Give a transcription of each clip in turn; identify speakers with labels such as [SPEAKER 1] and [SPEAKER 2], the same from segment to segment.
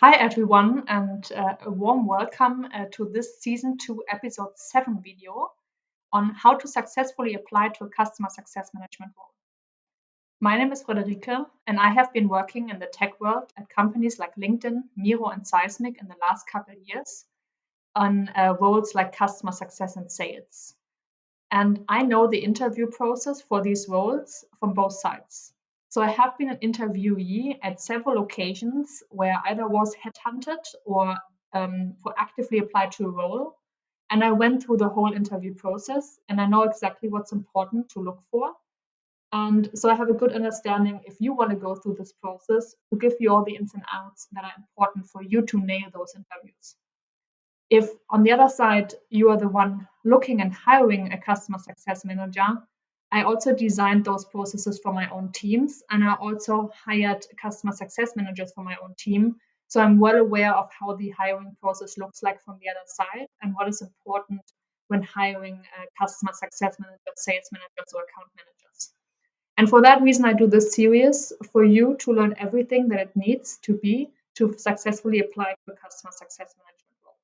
[SPEAKER 1] Hi, everyone, and a warm welcome to this season 2, episode 7 video on how to successfully apply to a customer success management role. My name is Frederike, and I have been working in the tech world at companies like LinkedIn, Miro, and Seismic in the last couple of years on roles like customer success and sales. And I know the interview process for these roles from both sides. So I have been an interviewee at several occasions where I either was headhunted or proactively applied to a role. And I went through the whole interview process and I know exactly what's important to look for. And so I have a good understanding if you want to go through this process to give you all the ins and outs that are important for you to nail those interviews. If on the other side, you are the one looking and hiring a customer success manager, I also designed those processes for my own teams, and I also hired customer success managers for my own team. So I'm well aware of how the hiring process looks like from the other side and what is important when hiring customer success managers, sales managers, or account managers. And for that reason, I do this series for you to learn everything that it needs to be to successfully apply to a customer success management role.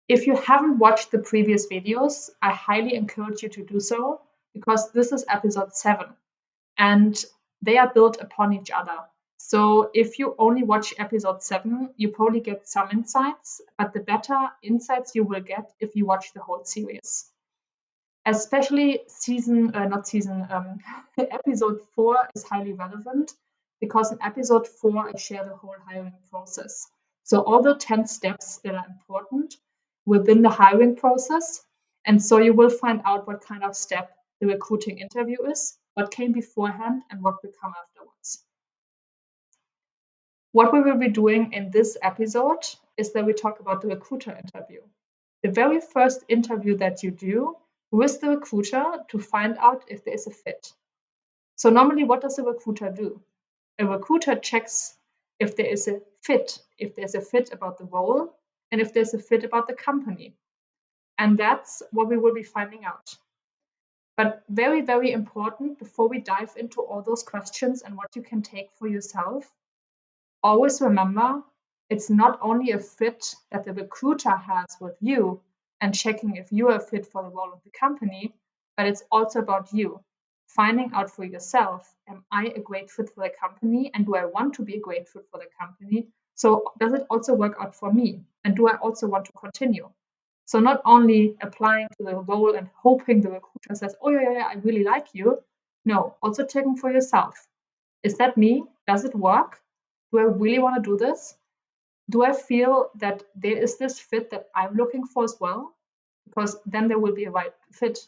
[SPEAKER 1] If you haven't watched the previous videos, I highly encourage you to do so because this is episode 7 and they are built upon each other. So if you only watch episode 7, you probably get some insights, but the better insights you will get if you watch the whole series. Especially episode 4 is highly relevant because in episode 4, I share the whole hiring process. So all the 10 steps that are important within the hiring process. And so you will find out what kind of step the recruiting interview is, what came beforehand, and what will come afterwards. What we will be doing in this episode is that we talk about the recruiter interview. The very first interview that you do with the recruiter to find out if there is a fit. So normally, what does a recruiter do? A recruiter checks if there is a fit, if there's a fit about the role, and if there's a fit about the company. And that's what we will be finding out. But very, very important before we dive into all those questions and what you can take for yourself, always remember it's not only a fit that the recruiter has with you and checking if you are fit for the role of the company, but it's also about you finding out for yourself, am I a great fit for the company and do I want to be a great fit for the company? So does it also work out for me? And do I also want to continue? So not only applying to the role and hoping the recruiter says, oh, yeah, I really like you. No, also checking for yourself. Is that me? Does it work? Do I really want to do this? Do I feel that there is this fit that I'm looking for as well? Because then there will be a right fit.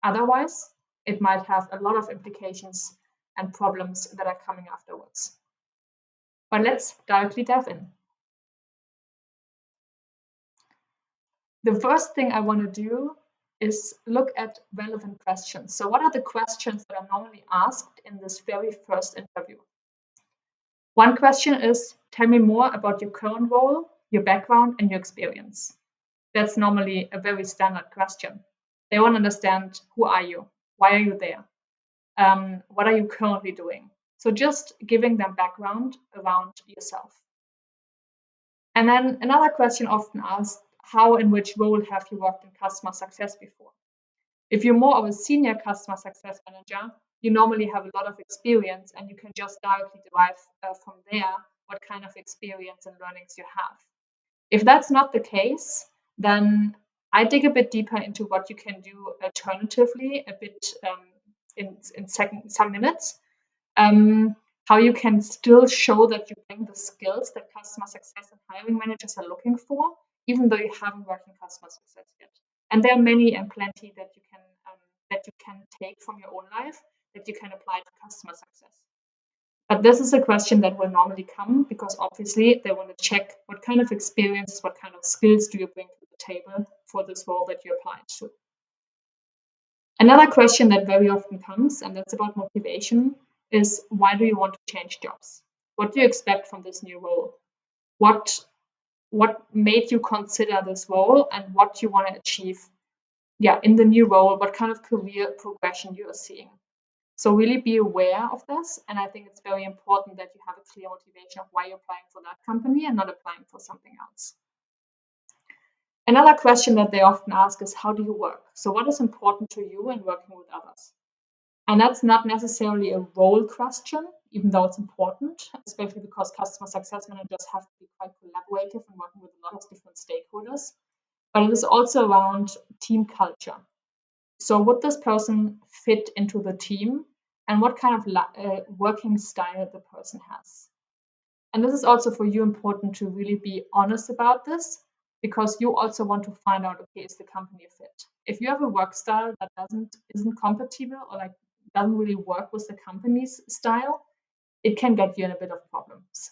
[SPEAKER 1] Otherwise, it might have a lot of implications and problems that are coming afterwards. But let's directly dive in. The first thing I want to do is look at relevant questions. So what are the questions that are normally asked in this very first interview? One question is, tell me more about your current role, your background, and your experience. That's normally a very standard question. They want to understand, who are you? Why are you there? What are you currently doing? So just giving them background around yourself. And then another question often asked, how and which role have you worked in customer success before? If you're more of a senior customer success manager, you normally have a lot of experience and you can just directly derive from there what kind of experience and learnings you have. If that's not the case, then I dig a bit deeper into what you can do alternatively, a bit in some minutes. How you can still show that you bring the skills that customer success and hiring managers are looking for, even though you haven't worked in customer success yet. And there are many and plenty that you can take from your own life that you can apply to customer success. But this is a question that will normally come because obviously they want to check what kind of experience, what kind of skills do you bring to the table for this role that you applied to. Another question that very often comes, and that's about motivation, is why do you want to change jobs? What do you expect from this new role? What made you consider this role and what you want to achieve in the new role, what kind of career progression you are seeing. So really be aware of this. And I think it's very important that you have a clear motivation of why you're applying for that company and not applying for something else. Another question that they often ask is, how do you work? So what is important to you in working with others? And that's not necessarily a role question, even though it's important, especially because customer success managers have to be quite collaborative and working with a lot of different stakeholders. But it is also around team culture. So would this person fit into the team, and what kind of working style the person has? And this is also for you important to really be honest about this, because you also want to find out, okay, is the company a fit? If you have a work style that isn't compatible or like doesn't really work with the company's style, it can get you in a bit of problems.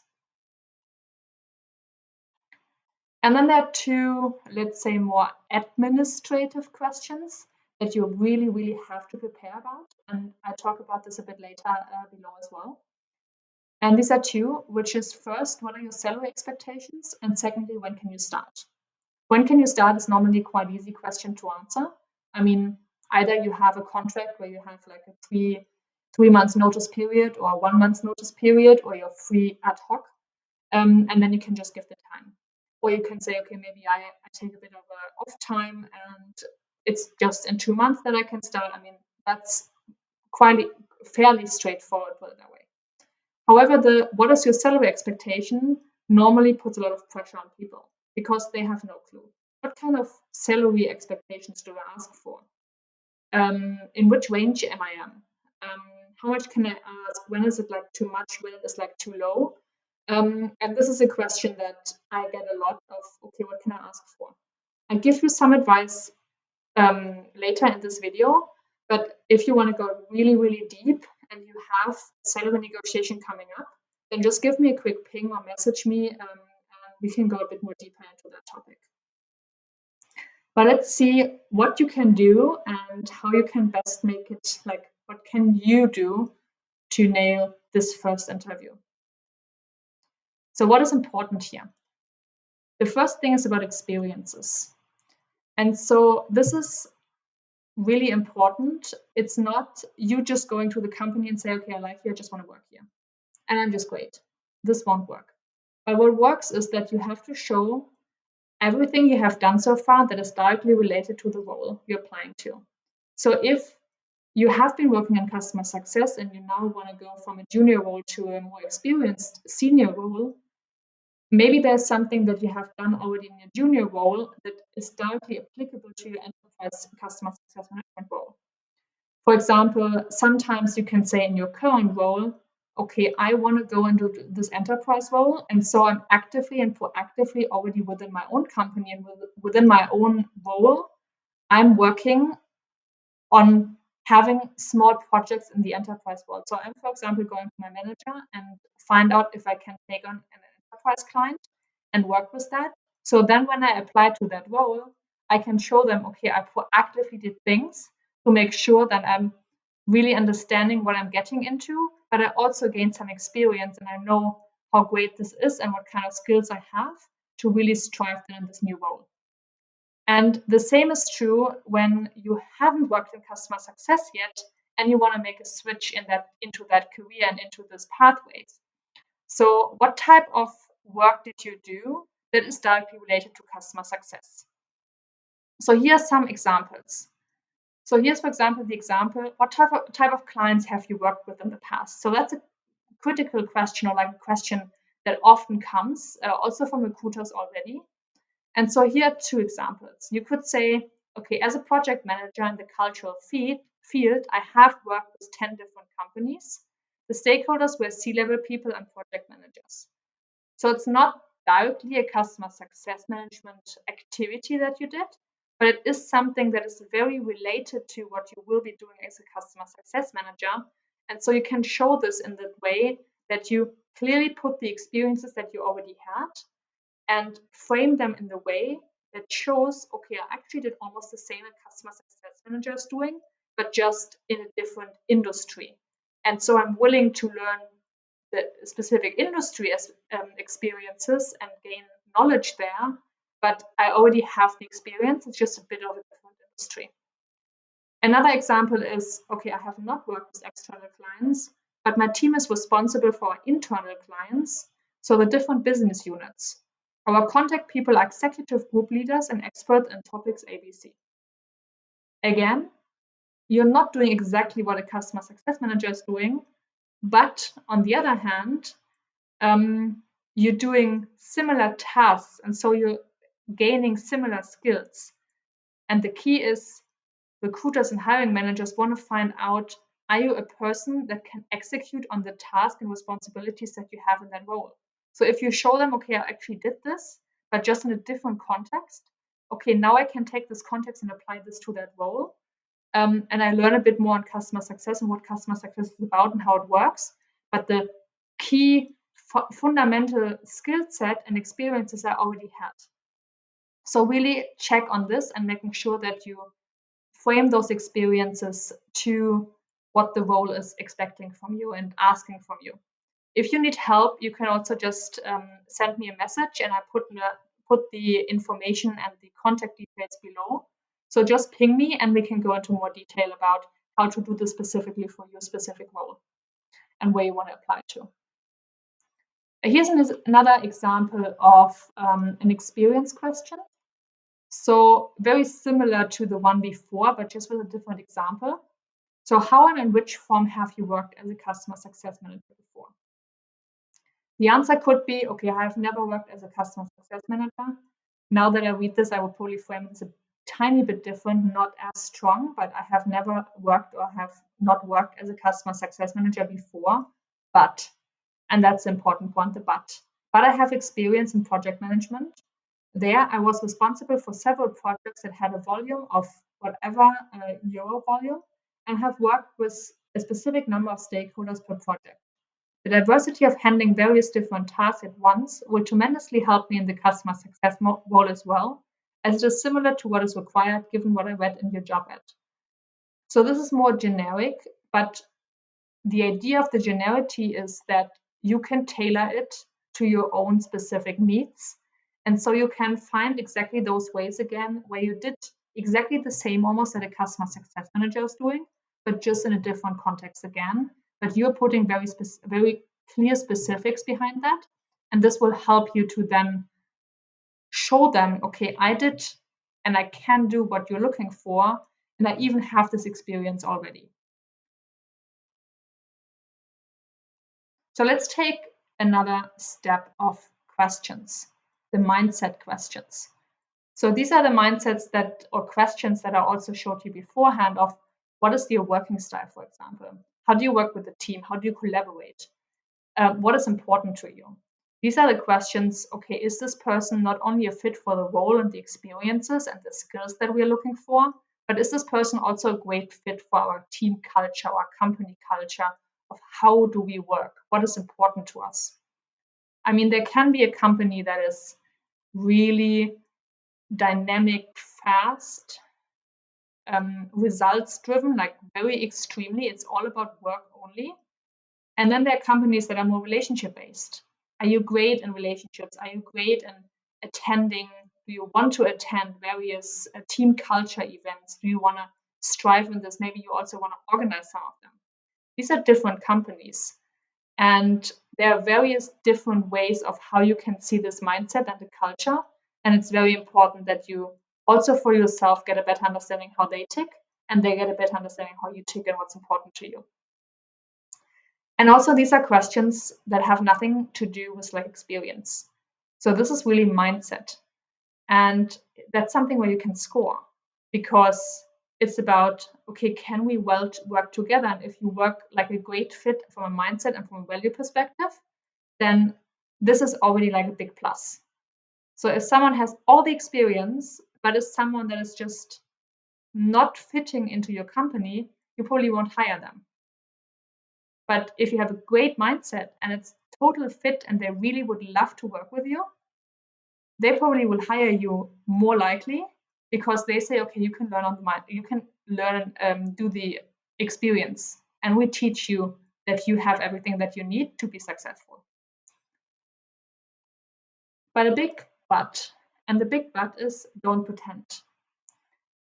[SPEAKER 1] And then there are two, let's say, more administrative questions that you really, really have to prepare about. And I talk about this a bit later below as well. And these are two, which is first, what are your salary expectations? And secondly, when can you start? When can you start is normally quite an easy question to answer. I mean, either you have a contract where you have like a three months notice period or 1 month notice period, or you're free ad hoc, and then you can just give the time. Or you can say, okay, maybe I take a bit of a off time and it's just in 2 months that I can start. I mean, that's quite fairly straightforward, put it that way. However, what is your salary expectation normally puts a lot of pressure on people because they have no clue. What kind of salary expectations do I ask for? In which range am I in? How much can I ask? When is it like too much? When it is like too low? And this is a question that I get a lot of, okay, what can I ask for? I give you some advice later in this video, but if you want to go really, really deep and you have salary negotiation coming up, then just give me a quick ping or message me, and we can go a bit more deeper into that topic. But let's see what you can do and how you can best make it, like, what can you do to nail this first interview? So what is important here? The first thing is about experiences. And so this is really important. It's not you just going to the company and say, okay, I like you, I just want to work here. And I'm just great. This won't work. But what works is that you have to show everything you have done so far that is directly related to the role you're applying to. So if you have been working in customer success and you now want to go from a junior role to a more experienced senior role, maybe there's something that you have done already in your junior role that is directly applicable to your enterprise customer success management role. For example, sometimes you can say in your current role, okay, I want to go into this enterprise role. And so I'm actively and proactively already within my own company and within my own role, I'm working on having small projects in the enterprise world. So I'm, for example, going to my manager and find out if I can take on an enterprise client and work with that. So then when I apply to that role, I can show them, okay, I proactively did things to make sure that I'm really understanding what I'm getting into, but I also gained some experience and I know how great this is and what kind of skills I have to really strive in this new role. And the same is true when you haven't worked in customer success yet and you want to make a switch into that career and into this pathways. So what type of work did you do that is directly related to customer success? So here are some examples. So here's, for example, the example, what type of clients have you worked with in the past? So that's a critical question, or like a question that often comes also from recruiters already. And so here are two examples. You could say, okay, as a project manager in the cultural field, I have worked with 10 different companies. The stakeholders were C-level people and project managers. So it's not directly a customer success management activity that you did, but it is something that is very related to what you will be doing as a customer success manager. And so you can show this in the way that you clearly put the experiences that you already had and frame them in the way that shows, okay, I actually did almost the same a customer success manager is doing, but just in a different industry. And so I'm willing to learn the specific industry as experiences and gain knowledge there, but I already have the experience. It's just a bit of a different industry. Another example is, okay, I have not worked with external clients, but my team is responsible for our internal clients, so the different business units. Our contact people are executive group leaders and experts in topics ABC. Again, you're not doing exactly what a customer success manager is doing, but on the other hand, you're doing similar tasks, and so you're gaining similar skills. And the key is recruiters and hiring managers want to find out, are you a person that can execute on the task and responsibilities that you have in that role? So if you show them, okay, I actually did this, but just in a different context, okay, now I can take this context and apply this to that role. And I learn a bit more on customer success and what customer success is about and how it works. But the key fundamental skill set and experiences I already had. So really check on this and making sure that you frame those experiences to what the role is expecting from you and asking from you. If you need help, you can also just send me a message, and I put the information and the contact details below. So just ping me and we can go into more detail about how to do this specifically for your specific role and where you want to apply to. Here's another example of an experience question. So very similar to the one before, but just with a different example. So how and in which form have you worked as a customer success manager before? The answer could be, okay, I have never worked as a customer success manager. Now that I read this, I would probably frame it as a tiny bit different, not as strong, but I have never worked or have not worked as a customer success manager before. But, and that's the important point, the but I have experience in project management. There, I was responsible for several projects that had a volume of whatever euro volume and have worked with a specific number of stakeholders per project. The diversity of handling various different tasks at once will tremendously help me in the customer success role as well, as it is similar to what is required given what I read in your job ad. So this is more generic, but the idea of the genericity is that you can tailor it to your own specific needs. And so you can find exactly those ways again where you did exactly the same almost that a customer success manager is doing, but just in a different context again. But you're putting very clear specifics behind that. And this will help you to then show them, okay, I did and I can do what you're looking for. And I even have this experience already. So let's take another step of questions, the mindset questions. So these are the mindsets that or questions that I also showed you beforehand of what is your working style, for example? How do you work with the team? How do you collaborate? What is important to you? These are the questions, okay, is this person not only a fit for the role and the experiences and the skills that we're looking for, but is this person also a great fit for our team culture, our company culture of how do we work? What is important to us? I mean, there can be a company that is really dynamic, fast, results driven, like very extremely. It's all about work only. And then there are companies that are more relationship based. Are you great in relationships? Are you great in attending? Do you want to attend various team culture events? Do you want to strive in this? Maybe you also want to organize some of them. These are different companies. And there are various different ways of how you can see this mindset and the culture. And it's very important that you also for yourself get a better understanding how they tick and they get a better understanding how you tick and what's important to you. And also these are questions that have nothing to do with like experience. So this is really mindset. And that's something where you can score because it's about, okay, can we well work together? And if you work like a great fit from a mindset and from a value perspective, then this is already like a big plus. So if someone has all the experience, but is someone that is just not fitting into your company, you probably won't hire them. But if you have a great mindset and it's total fit and they really would love to work with you, they probably will hire you more likely because they say, okay, you can learn on the mind, you can learn, do the experience, and we teach you that you have everything that you need to be successful. But a big but, and the big but is don't pretend.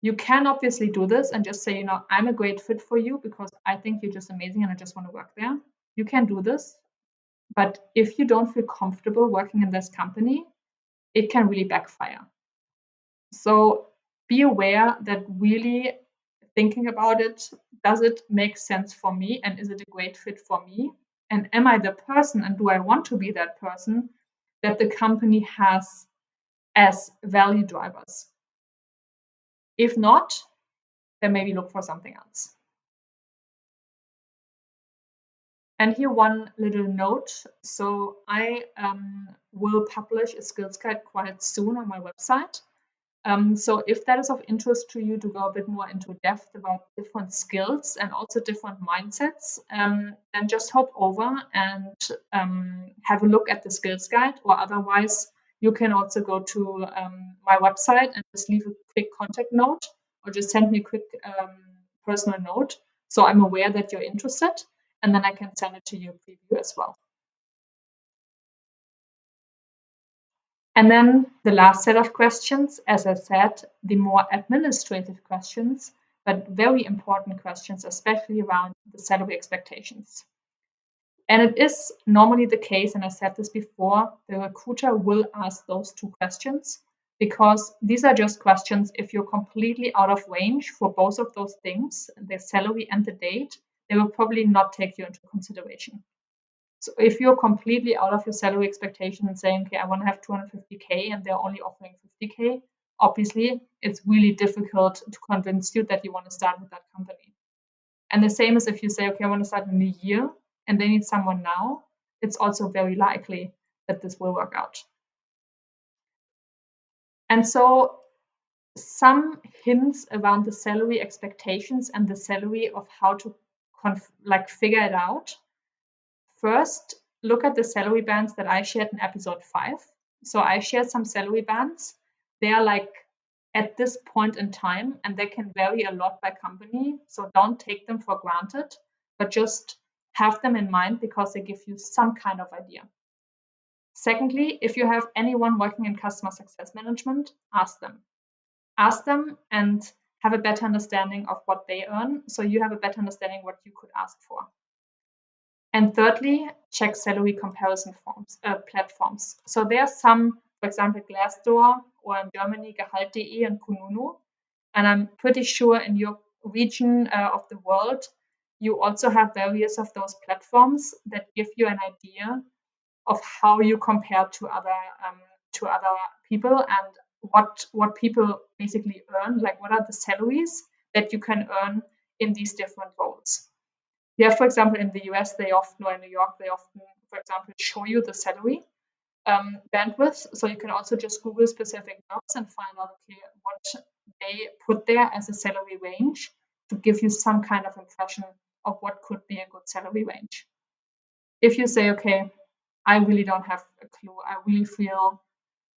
[SPEAKER 1] You can obviously do this and just say, I'm a great fit for you because I think you're just amazing and I just want to work there. You can do this. But if you don't feel comfortable working in this company, it can really backfire. So be aware that really thinking about it, does it make sense for me and is it a great fit for me? And am I the person and do I want to be that person that the company has as value drivers? If not, then maybe look for something else. And here one little note. So I will publish a skills guide quite soon on my website. So if that is of interest to you to go a bit more into depth about different skills and also different mindsets, then just hop over and have a look at the skills guide, or otherwise you can also go to my website and just leave a quick contact note or just send me a quick personal note so I'm aware that you're interested, and then I can send it to you preview as well. And then the last set of questions, as I said, the more administrative questions, but very important questions, especially around the salary expectations. And it is normally the case, and I said this before, the recruiter will ask those two questions because these are just questions if you're completely out of range for both of those things, the salary and the date, they will probably not take you into consideration. So if you're completely out of your salary expectation and saying, okay, I want to have 250K and they're only offering 50K, obviously it's really difficult to convince you that you want to start with that company. And the same as if you say, okay, I want to start in a year and they need someone now, it's also very likely that this will work out. And so some hints around the salary expectations and the salary of how to figure it out. First, look at the salary bands that I shared in episode 5. So I shared some salary bands. They are like at this point in time, and they can vary a lot by company. So don't take them for granted, but just have them in mind because they give you some kind of idea. Secondly, if you have anyone working in customer success management, ask them. Ask them and have a better understanding of what they earn, so you have a better understanding what you could ask for. And thirdly, check salary comparison platforms. So there are some, for example, Glassdoor, or in Germany, Gehalt.de and Kununu. And I'm pretty sure in your region of the world, you also have various of those platforms that give you an idea of how you compare to other people and what people basically earn, like what are the salaries that you can earn in these different roles. Yeah, for example, in the US, or in New York, they often, for example, show you the salary bandwidth. So you can also just Google specific jobs and find out, okay, what they put there as a salary range to give you some kind of impression of what could be a good salary range. If you say, okay, I really don't have a clue, I really feel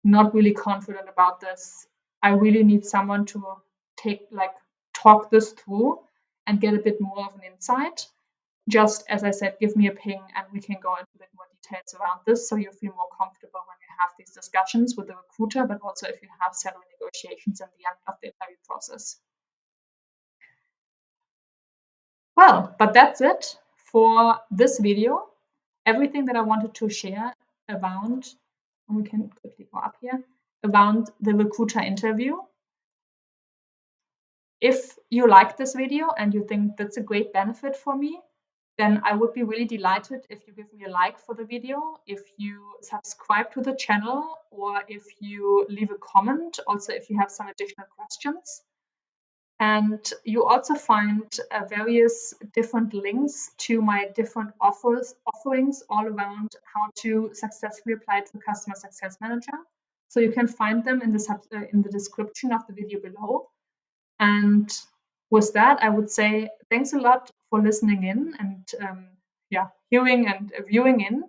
[SPEAKER 1] not really confident about this, I really need someone to talk this through and get a bit more of an insight, just as I said, give me a ping and we can go into a bit more details around this so you feel more comfortable when you have these discussions with the recruiter, but also if you have salary negotiations at the end of the interview process. Well, but that's it for this video. Everything that I wanted to share around, and we can quickly go up here, around the recruiter interview. If you like this video and you think that's a great benefit for me, then I would be really delighted if you give me a like for the video, if you subscribe to the channel, or if you leave a comment, also if you have some additional questions. And you also find various different links to my different offerings all around how to successfully apply to Customer Success Manager. So you can find them in the description of the video below. And with that, I would say thanks a lot for listening in and hearing and viewing in.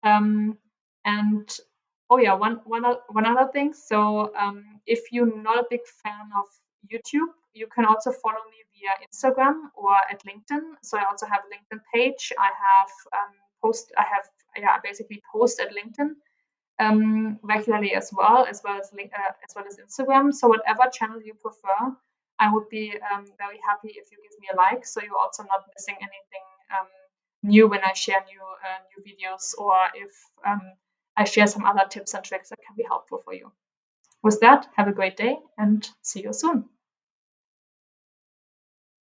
[SPEAKER 1] And oh yeah, one other thing. So if you're not a big fan of YouTube, you can also follow me via Instagram or at LinkedIn. So I also have a LinkedIn page. I basically post at LinkedIn regularly as well as Instagram. So whatever channel you prefer, I would be very happy if you give me a like, so you're also not missing anything new when I share new videos, or if I share some other tips and tricks that can be helpful for you. With that, have a great day and see you soon.